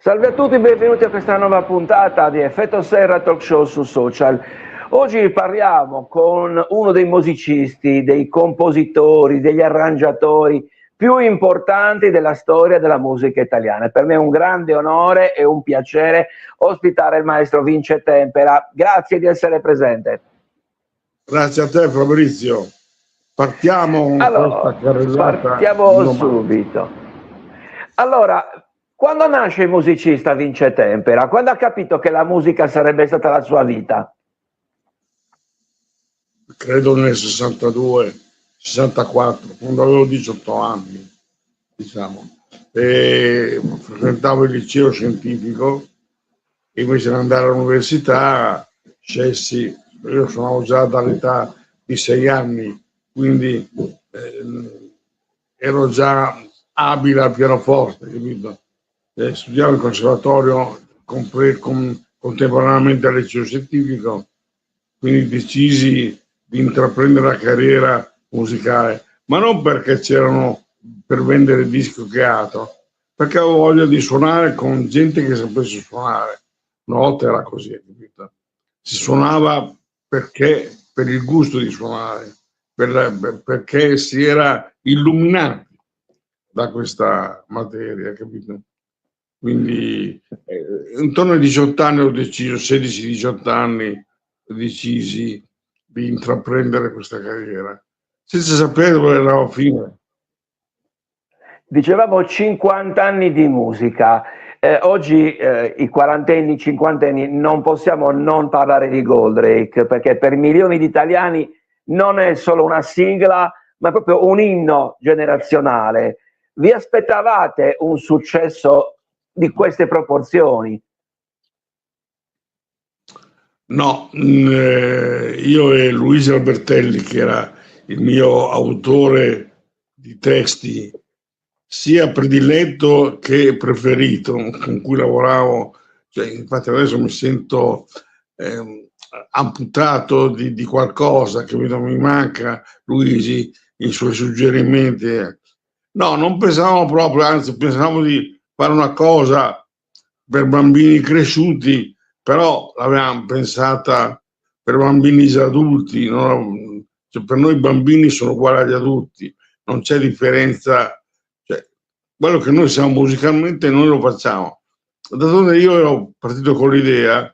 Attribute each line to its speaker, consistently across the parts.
Speaker 1: Salve a tutti, benvenuti a questa nuova puntata di Effetto Serra Talk Show su Social. Oggi parliamo con uno dei musicisti, dei compositori, degli arrangiatori più importanti della storia della musica italiana. Per me è un grande onore e un piacere ospitare il maestro Vince Tempera. Grazie di essere presente.
Speaker 2: Grazie a te Fabrizio. Partiamo
Speaker 1: Allora, partiamo subito. Allora, quando nasce il musicista Vince Tempera? Quando ha capito che la musica sarebbe stata la sua vita?
Speaker 2: Credo nel 62, 64, quando avevo 18 anni, diciamo. E frequentavo il liceo scientifico e invece di andare all'università scelsi, io suonavo già dall'età di 6 anni, quindi ero già abile al pianoforte, capito? Studiavo in conservatorio contemporaneamente al liceo scientifico, quindi decisi di intraprendere la carriera musicale, ma non perché c'erano per vendere disco che altro, perché avevo voglia di suonare con gente che sapesse suonare. Una volta era così, capito? Si suonava perché per il gusto di suonare, perché si era illuminati da questa materia, capito? Quindi intorno ai 18 anni ho deciso, 16-18 anni, decisi di intraprendere questa carriera, senza sapere dove andavo a finire.
Speaker 1: Dicevamo 50 anni di musica. Oggi i quarantenni, cinquantenni non possiamo non parlare di Goldrake, perché per milioni di italiani non è solo una sigla, ma è proprio un inno generazionale. Vi aspettavate un successo di queste proporzioni?
Speaker 2: No, io e Luigi Albertelli, che era il mio autore di testi, sia prediletto che preferito, con cui lavoravo, cioè, infatti adesso mi sento amputato di qualcosa, che mi manca Luigi, i suoi suggerimenti. No, non pensavamo proprio, anzi pensavamo di fare una cosa per bambini cresciuti, però l'avevamo pensata per bambini già adulti, no? Cioè, per noi i bambini sono uguali agli adulti, non c'è differenza, cioè, quello che noi siamo musicalmente noi lo facciamo. D'altronde io ero partito con l'idea,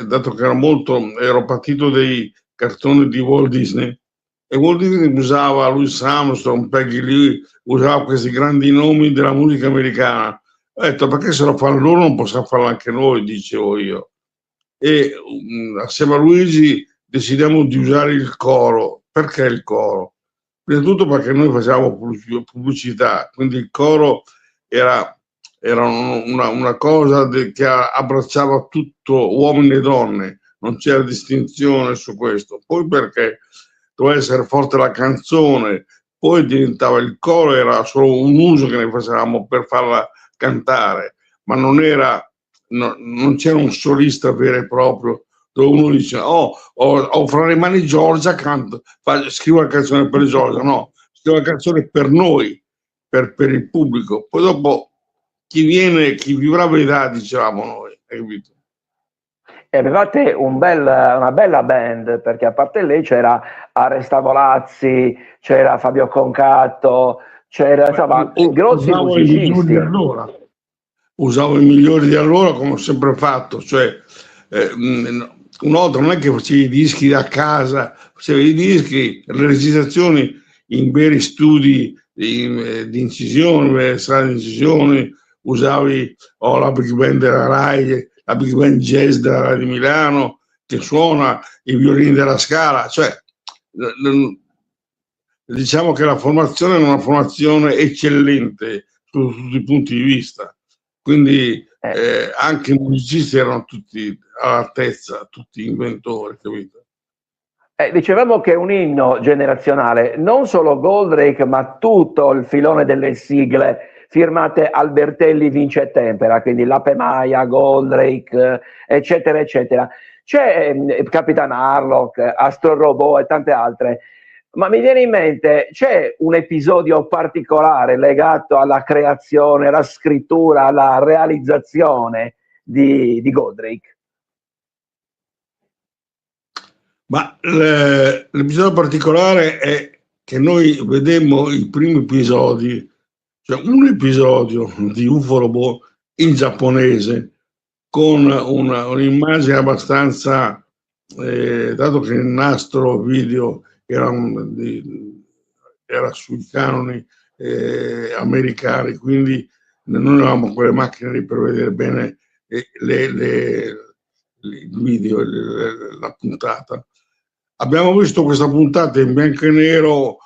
Speaker 2: dato che ero partito dei cartoni di Walt Disney, e Walt Disney usava Louis Armstrong, Peggy Lee, usava questi grandi nomi della musica americana. Ho detto, perché se lo fanno loro non possiamo farlo anche noi, dicevo io. E assieme a Luigi decidiamo di usare il coro. Perché il coro? Prima di tutto perché noi facevamo pubblicità, quindi il coro era una cosa che abbracciava tutto, uomini e donne, non c'era distinzione su questo. Poi perché doveva essere forte la canzone, poi diventava il coro, era solo un uso che ne facevamo per farla cantare, ma non c'era un solista vero e proprio dove uno dice ho fra le mani Giorgia, scrivo la canzone per Giorgia. No, scrivo la canzone per noi, per il pubblico, poi dopo chi vivrà vedrà, dicevamo noi, hai capito?
Speaker 1: E avevate una bella band, perché a parte lei c'era Arrestavolazzi, c'era Fabio Concatto, c'era insomma grossi musicisti.
Speaker 2: Usavo i migliori di allora, come ho sempre fatto, cioè una volta non è che facevi i dischi a casa, facevi i dischi, le registrazioni in veri studi di incisione, sale di incisione, usavi la Big Band della Rai, la Big Band Jazz della Rai di Milano, che suona i violini della Scala, cioè diciamo che la formazione è una formazione eccellente su tutti i punti di vista. Quindi anche i musicisti erano tutti all'altezza, tutti inventori, capito?
Speaker 1: Dicevamo che è un inno generazionale, non solo Goldrake, ma tutto il filone delle sigle firmate Albertelli, Vince Tempera, quindi Lape Maia, Goldrake, eccetera, eccetera. C'è Capitan Harlock, Astro Robot e tante altre. Ma mi viene in mente, c'è un episodio particolare legato alla creazione, alla scrittura, alla realizzazione di Godric?
Speaker 2: Ma l'episodio particolare è che noi vedemmo i primi episodi, cioè un episodio di Ufolobo in giapponese con un'immagine abbastanza, dato che il nastro video era, era sui canoni americani, quindi noi avevamo quelle macchine per vedere bene il video, la puntata. Abbiamo visto questa puntata in bianco e nero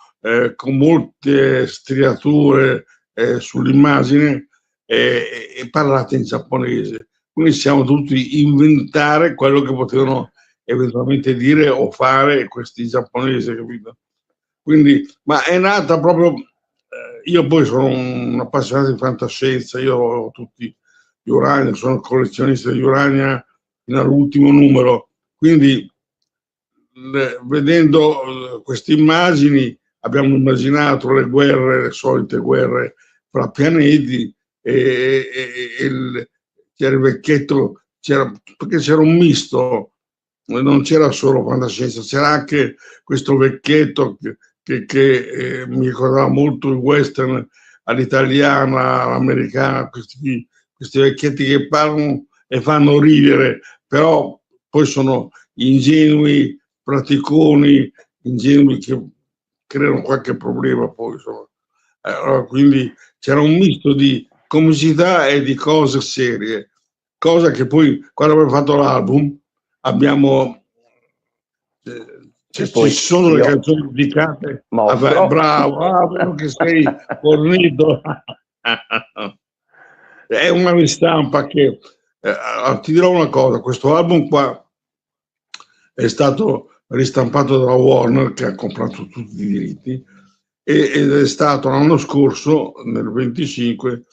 Speaker 2: con molte striature sull'immagine e parlate in giapponese. Quindi siamo dovuti inventare quello che potevano eventualmente dire o fare questi giapponesi, capito? Quindi, ma è nata proprio. Io poi sono un appassionato di fantascienza, io ho tutti gli Urania, sono collezionista di Urania fino all'ultimo numero, quindi vedendo queste immagini abbiamo immaginato le guerre, le solite guerre fra pianeti c'era il vecchietto, perché c'era un misto, non c'era solo fantascienza, c'era anche questo vecchietto che mi ricordava molto il western all'italiana, all'americana, questi vecchietti che parlano e fanno ridere, però poi sono ingenui, praticoni, ingenui che creano qualche problema poi, insomma. Allora, quindi c'era un misto di comicità e di cose serie, cosa che poi quando abbiamo fatto l'album abbiamo ci sono le canzoni dedicate bravo che sei fornito. È una ristampa che ti dirò una cosa, questo album qua è stato ristampato dalla Warner che ha comprato tutti i diritti ed è stato l'anno scorso, nel 25,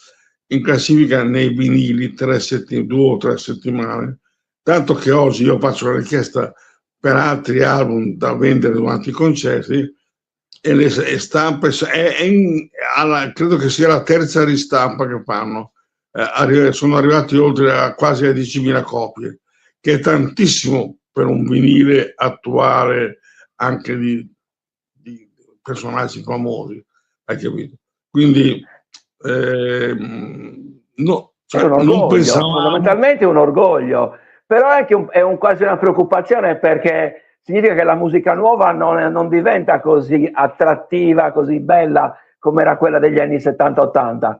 Speaker 2: in classifica nei vinili 2 o 3 settimane, tanto che oggi io faccio la richiesta per altri album da vendere durante i concerti e le stampe credo che sia la terza ristampa che fanno, sono arrivati oltre a quasi a 10.000 copie, che è tantissimo per un vinile attuale anche di personaggi famosi, hai capito? Quindi no,
Speaker 1: cioè, non pensavamo... Fondamentalmente è un orgoglio, però è quasi una preoccupazione, perché significa che la musica nuova non diventa così attrattiva, così bella come era quella degli anni 70-80.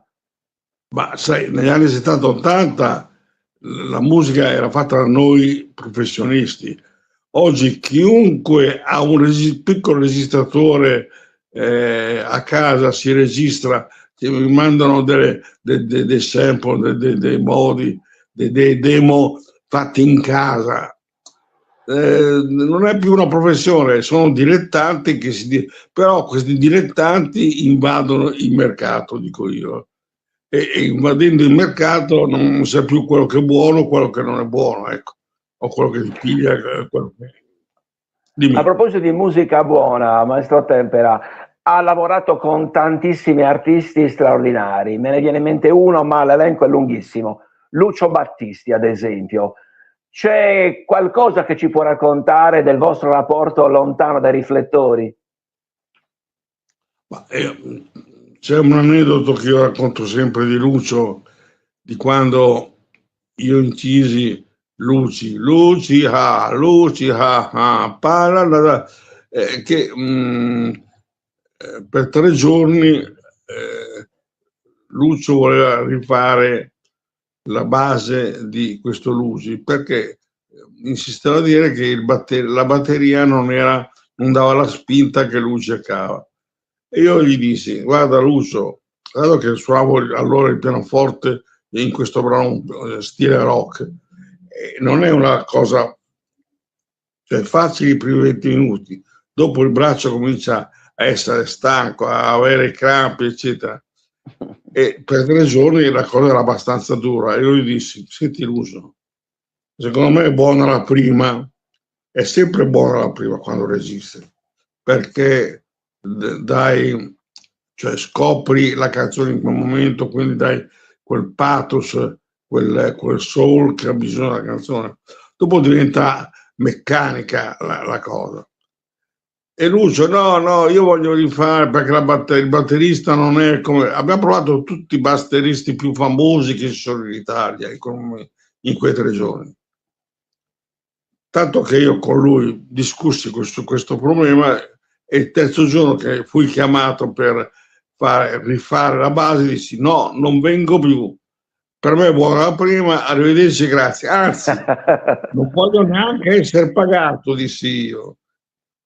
Speaker 2: Ma sai, negli anni 70-80 la musica era fatta da noi professionisti. Oggi chiunque ha un piccolo registratore a casa, si registra, mi mandano dei sample, dei modi, dei demo fatti in casa. Non è più una professione, sono dilettanti però questi dilettanti invadono il mercato, dico io, e invadendo il mercato non sa più quello che è buono, quello che non è buono, ecco, o quello che ti piglia, quello che... Dimmi.
Speaker 1: A proposito di musica buona, maestro Tempera ha lavorato con tantissimi artisti straordinari, me ne viene in mente uno, ma l'elenco è lunghissimo, Lucio Battisti ad esempio. C'è qualcosa che ci può raccontare del vostro rapporto lontano dai riflettori?
Speaker 2: C'è un aneddoto che io racconto sempre di Lucio, di quando io incisi Luci, che per 3 giorni Lucio voleva rifare la base di questo Luci, perché insisteva a dire che la batteria non dava la spinta che lui cercava. E io gli dissi: guarda Lucio, dato che suonavo allora il pianoforte in questo brano stile rock, non è una cosa, cioè, facile i primi 20 minuti, dopo il braccio comincia a essere stanco, a avere crampi, eccetera. E per 3 giorni la cosa era abbastanza dura. E io gli dissi: senti Lucio, secondo me è buona la prima, è sempre buona la prima quando registri, perché dai, cioè scopri la canzone in quel momento, quindi dai quel pathos, quel soul che ha bisogno della canzone. Dopo diventa meccanica la cosa. E Lucio, no, io voglio rifare perché il batterista non è come... Abbiamo provato tutti i batteristi più famosi che ci sono in Italia in quei 3 giorni. Tanto che io con lui discussi su questo problema e il terzo giorno che fui chiamato per rifare la base dissi no, non vengo più. Per me buona la prima, arrivederci, grazie. Anzi, non voglio neanche essere pagato, dissi io,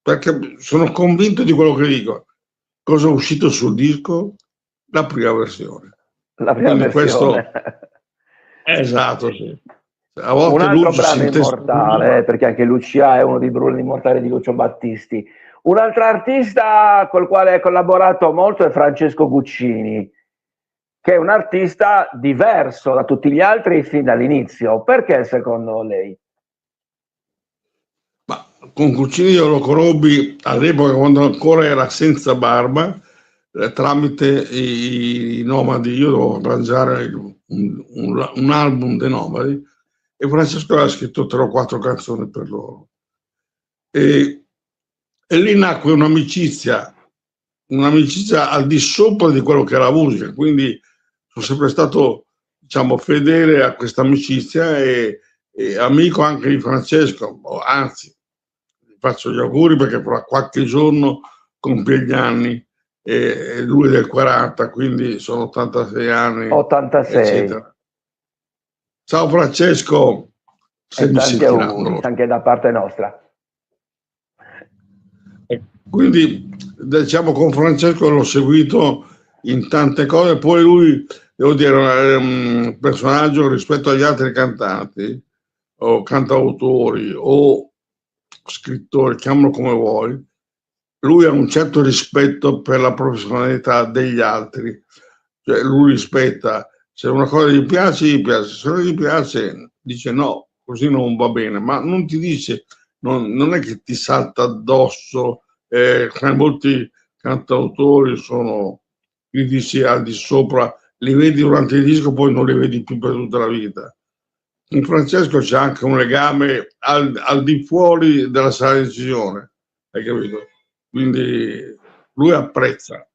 Speaker 2: perché sono convinto di quello che dico. Cosa è uscito sul disco? La prima versione.
Speaker 1: La prima
Speaker 2: quindi
Speaker 1: versione.
Speaker 2: Questo, esatto, sì. A volte
Speaker 1: Un altro
Speaker 2: Lucio
Speaker 1: brano immortale, perché anche Lucia è uno dei brani immortali di Lucio Battisti. Un altro artista col quale hai collaborato molto è Francesco Guccini, che è un artista diverso da tutti gli altri fin dall'inizio. Perché secondo lei?
Speaker 2: Ma con Guccini io lo conobbi all'epoca quando ancora era senza barba, tramite i Nomadi. Io dovevo arrangiare un album dei Nomadi e Francesco aveva scritto 3 o 4 canzoni per loro. E lì nacque un'amicizia al di sopra di quello che era la musica, quindi sono sempre stato, diciamo, fedele a questa amicizia e amico anche di Francesco, anzi, gli faccio gli auguri perché fra qualche giorno compie gli anni e lui è del 40, quindi sono 86 anni,
Speaker 1: 86.
Speaker 2: eccetera. Ciao Francesco, se mi
Speaker 1: tanti
Speaker 2: sentiranno.
Speaker 1: auguri anche da parte nostra.
Speaker 2: Quindi diciamo con Francesco l'ho seguito in tante cose, poi lui, devo dire, è un personaggio rispetto agli altri cantanti o cantautori o scrittori, chiamalo come vuoi, lui ha un certo rispetto per la professionalità degli altri, cioè lui rispetta, se una cosa gli piace, se non gli piace dice no, così non va bene, ma non ti dice, non è che ti salta addosso. Molti cantautori sono critici al di sopra, li vedi durante il disco, poi non li vedi più per tutta la vita. In Francesco c'è anche un legame al di fuori della sala di decisione, hai capito? Quindi lui apprezza.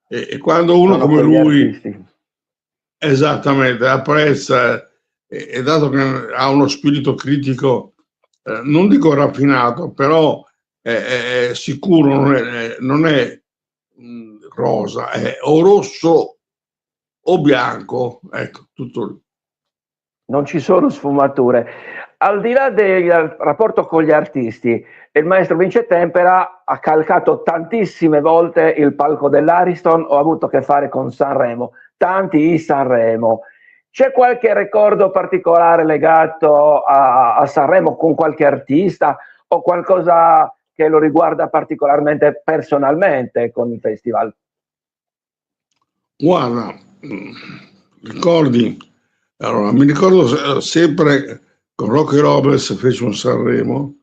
Speaker 2: E quando uno
Speaker 1: Sono
Speaker 2: come lui
Speaker 1: artisti.
Speaker 2: esattamente apprezza e dato che ha uno spirito critico, non dico raffinato, però è sicuro, non è rosa, è o rosso o bianco, ecco, tutto lì.
Speaker 1: Non ci sono sfumature. Al di là del rapporto con gli artisti, il maestro Vince Tempera ha calcato tantissime volte il palco dell'Ariston, ho avuto a che fare con Sanremo, tanti i Sanremo. C'è qualche ricordo particolare legato a Sanremo con qualche artista o qualcosa che lo riguarda particolarmente personalmente con il festival?
Speaker 2: Guarda, ricordi, allora mi ricordo sempre con Rocky Roberts fece un Sanremo,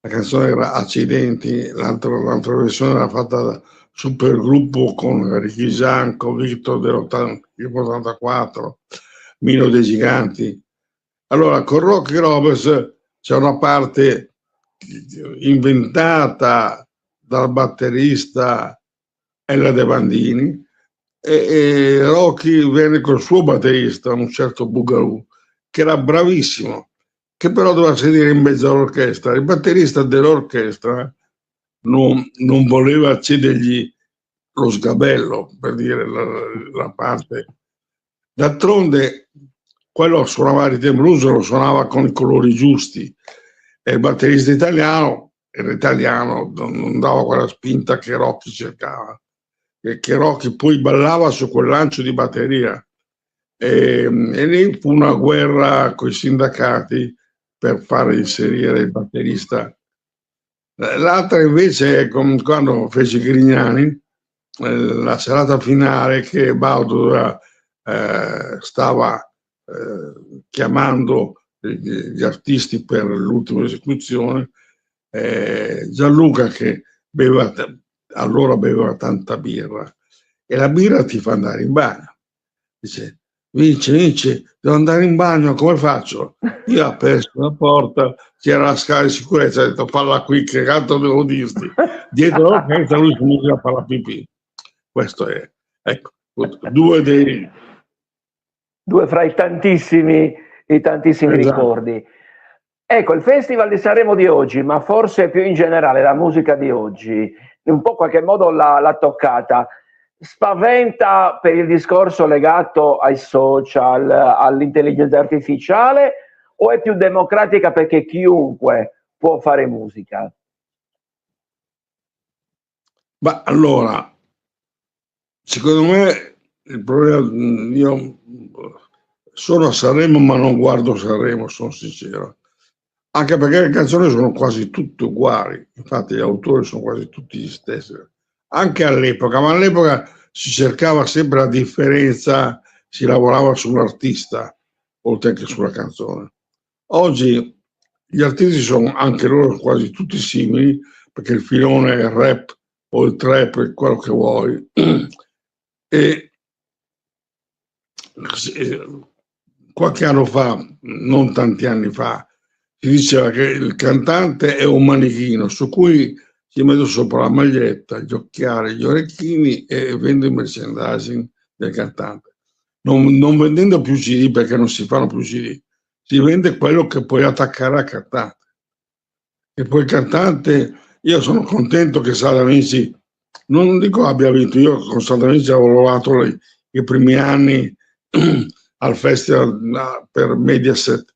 Speaker 2: la canzone era Accidenti, l'altra versione era fatta da Supergruppo con Ricky Gianco, Victor dell'84, Mino dei Giganti. Allora con Rocky Roberts c'è una parte inventata dal batterista Ella De Bandini e Rocky venne col suo batterista, un certo Bougarou, che era bravissimo, che però doveva sedere in mezzo all'orchestra. Il batterista dell'orchestra non voleva cedergli lo sgabello, per dire la parte. D'altronde quello suonava il blues, lo suonava con i colori giusti e il batterista italiano era italiano, non dava quella spinta che Rocky cercava, che Rocky poi ballava su quel lancio di batteria e lì fu una guerra con i sindacati per far inserire il batterista. L'altra invece è quando fece Grignani, la serata finale che Baudo stava chiamando gli artisti per l'ultima esecuzione, Gianluca che beveva allora beveva tanta birra e la birra ti fa andare in bagno. Dice, Vince, devo andare in bagno, come faccio? Io ho aperto la porta, c'era la scala di sicurezza, ho detto parla qui, che cazzo devo dirti? Dietro l'orchestra lui si muoveva a fare la pipì. Questo è, ecco, due
Speaker 1: fra i tantissimi
Speaker 2: esatto.
Speaker 1: ricordi. Ecco, il Festival di Sanremo di oggi, ma forse più in generale la musica di oggi, in un po' qualche modo l'ha toccata. Spaventa per il discorso legato ai social, all'intelligenza artificiale, o è più democratica perché chiunque può fare musica?
Speaker 2: Ma allora, secondo me il problema, io sono a Sanremo ma non guardo Sanremo, sono sincero. Anche perché le canzoni sono quasi tutte uguali, infatti gli autori sono quasi tutti gli stessi, anche all'epoca, ma all'epoca si cercava sempre la differenza, si lavorava sull'artista, oltre che sulla canzone. Oggi gli artisti sono anche loro quasi tutti simili, perché il filone è il rap o il trap, è quello che vuoi. E qualche anno fa, non tanti anni fa, si diceva che il cantante è un manichino su cui si mette sopra la maglietta, gli occhiali, gli orecchini e vende il merchandising del cantante. Non vendendo più CD, perché non si fanno più CD, si vende quello che puoi attaccare al cantante. E poi il cantante, io sono contento che Sada Vinci, non dico abbia vinto, io con Sada Vinci avevo lavorato i primi anni al festival per Mediaset,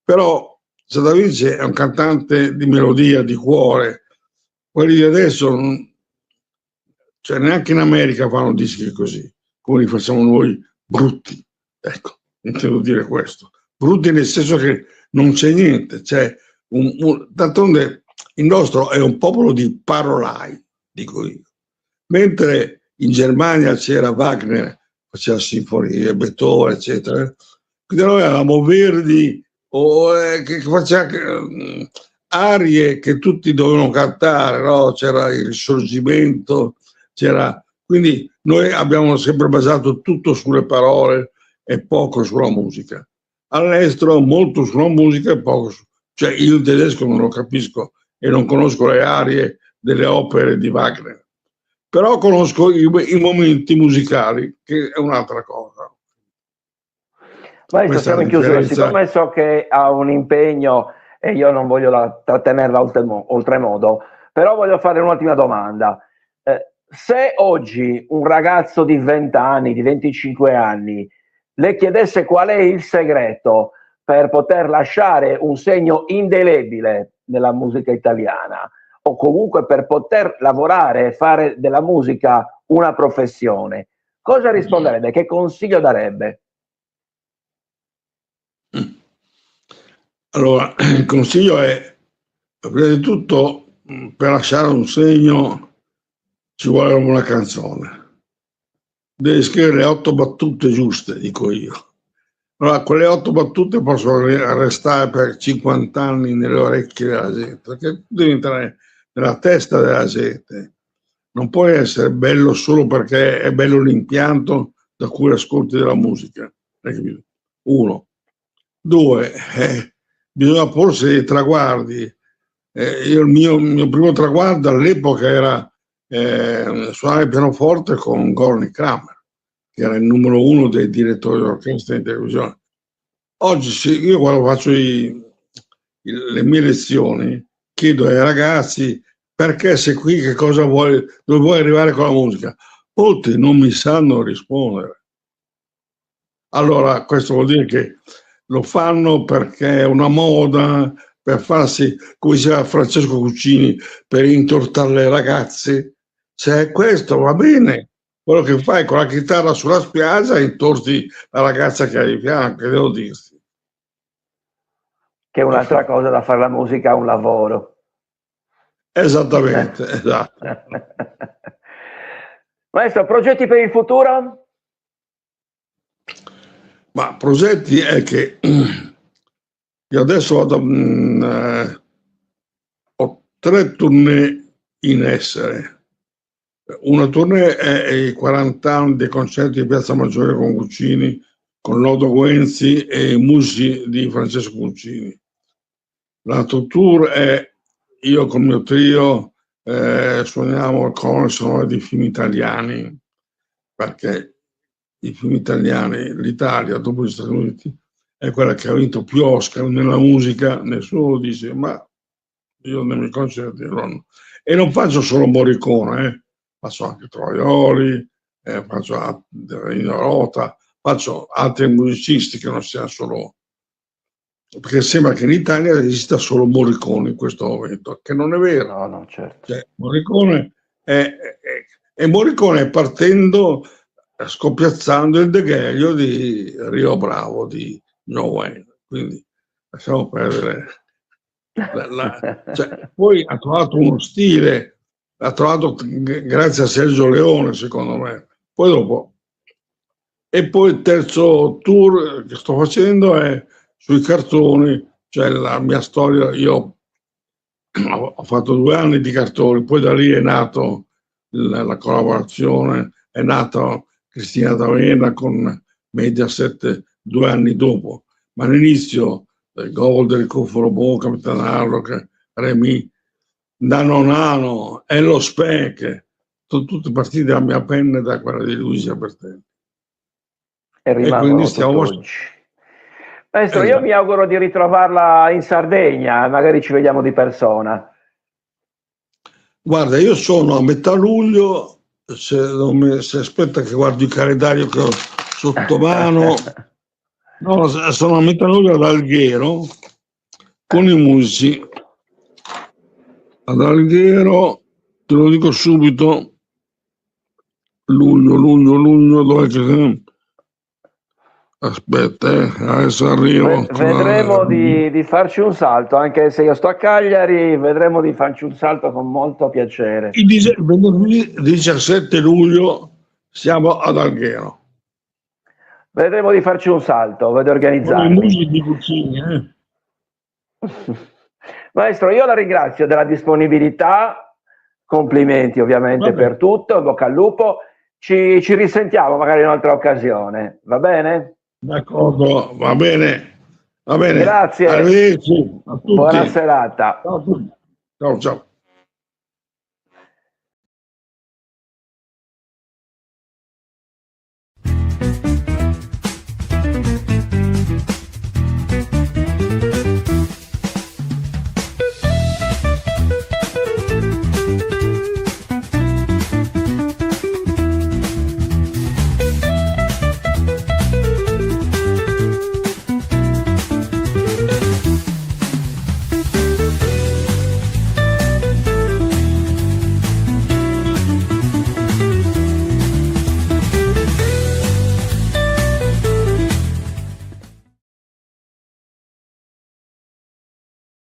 Speaker 2: però Sada Vinci è un cantante di melodia, di cuore. Quelli di adesso, cioè neanche in America fanno dischi così, come li facciamo noi, brutti. Ecco, intendo dire questo. Brutti nel senso che non c'è niente, c'è d'altronde il nostro è un popolo di parolai, dico io. Mentre in Germania c'era Wagner, faceva sinfonie, Beethoven, eccetera. Quindi noi avevamo Verdi, che faceva arie che tutti dovevano cantare, no? C'era il Risorgimento, quindi noi abbiamo sempre basato tutto sulle parole e poco sulla musica. All'estero molto sulla musica e poco cioè io il tedesco non lo capisco e non conosco le arie delle opere di Wagner, però conosco i momenti musicali, che è un'altra cosa.
Speaker 1: Maestro, siamo in chiusura, siccome so che ha un impegno e io non voglio trattenerla oltremodo, però voglio fare un'ultima domanda. Se oggi un ragazzo di 20 anni, di 25 anni, le chiedesse qual è il segreto per poter lasciare un segno indelebile nella musica italiana, o comunque per poter lavorare e fare della musica una professione, cosa risponderebbe? Che consiglio darebbe?
Speaker 2: Allora, il consiglio è, prima di tutto, per lasciare un segno ci vuole una canzone. Devi scrivere le 8 battute giuste, dico io. Allora, quelle 8 battute possono restare per 50 anni nelle orecchie della gente, perché devi entrare nella testa della gente. Non puoi essere bello solo perché è bello l'impianto da cui ascolti della musica. Uno. Due, bisogna porsi dei traguardi. Io il mio primo traguardo all'epoca era suonare il pianoforte con Gorny Kramer, che era il numero 1 dei direttori d'orchestra in televisione. Oggi io quando faccio le mie lezioni chiedo ai ragazzi perché sei qui, che cosa vuoi, dove vuoi arrivare con la musica. Molti non mi sanno rispondere. Allora questo vuol dire che lo fanno perché è una moda, per farsi, come diceva Francesco Cuccini, per intortare le ragazze. Se questo va bene, quello che fai con la chitarra sulla spiaggia intorti la ragazza che hai di fianco, devo dirti.
Speaker 1: Che è un'altra cosa da fare la musica, un lavoro.
Speaker 2: Esattamente, esatto.
Speaker 1: Maestro, progetti per il futuro?
Speaker 2: Ma progetti è che io adesso vado, ho 3 tournée in essere, Una tournée è i 40 anni dei concerti di Piazza Maggiore con Guccini, con Lodo Guenzi e i Musi di Francesco Guccini. L'altro tour è io con il mio trio suoniamo il colonne sonore di film italiani, perché i film italiani, l'Italia dopo gli Stati Uniti è quella che ha vinto più Oscar nella musica. Nessuno dice, ma io nei miei concerti non... E non faccio solo Morricone, faccio anche Troioli, faccio Nino Rota, faccio altri musicisti che non siano solo... Perché sembra che in Italia esista solo Morricone in questo momento, che non è vero.
Speaker 1: No, certo.
Speaker 2: Cioè, Morricone è Morricone partendo, scoppiazzando il deghelio di Rio Bravo, di John Wayne. Quindi lasciamo perdere. Cioè, poi ha trovato uno stile, ha trovato grazie a Sergio Leone, secondo me. Poi dopo. E poi il terzo tour che sto facendo è sui cartoni, cioè la mia storia. Io ho fatto 2 anni di cartoni, poi da lì è nato la collaborazione, è nata Cristina D'Avena con Mediaset 2 anni dopo, ma all'inizio Gold, il Coforo, Capitan Harlock, Remy, Nano Nano e lo Spec, sono tutti partiti dalla mia penna e da quella di Luigi Albertelli.
Speaker 1: E rimangono oggi. Maestro, io mi auguro di ritrovarla in Sardegna, magari ci vediamo di persona.
Speaker 2: Guarda, io sono a metà luglio, se aspetta che guardo il calendario che ho sotto mano, no, sono a metà luglio ad Alghero con i musici. Ad Alghero, te lo dico subito, luglio, dove che... Aspetta, adesso arrivo.
Speaker 1: Vedremo di farci un salto, anche se io sto a Cagliari, vedremo di farci un salto con molto piacere.
Speaker 2: Il venerdì 17 luglio siamo ad Alghero.
Speaker 1: Vedremo di farci un salto, vedo organizzarmi.
Speaker 2: Con i musici di Guccini,
Speaker 1: Maestro, io la ringrazio della disponibilità, complimenti ovviamente per tutto, in bocca al lupo. Ci risentiamo magari in un'altra occasione, va bene?
Speaker 2: D'accordo, va bene.
Speaker 1: Grazie.
Speaker 2: Arrivederci a tutti.
Speaker 1: Buona serata.
Speaker 2: Ciao a tutti. Ciao.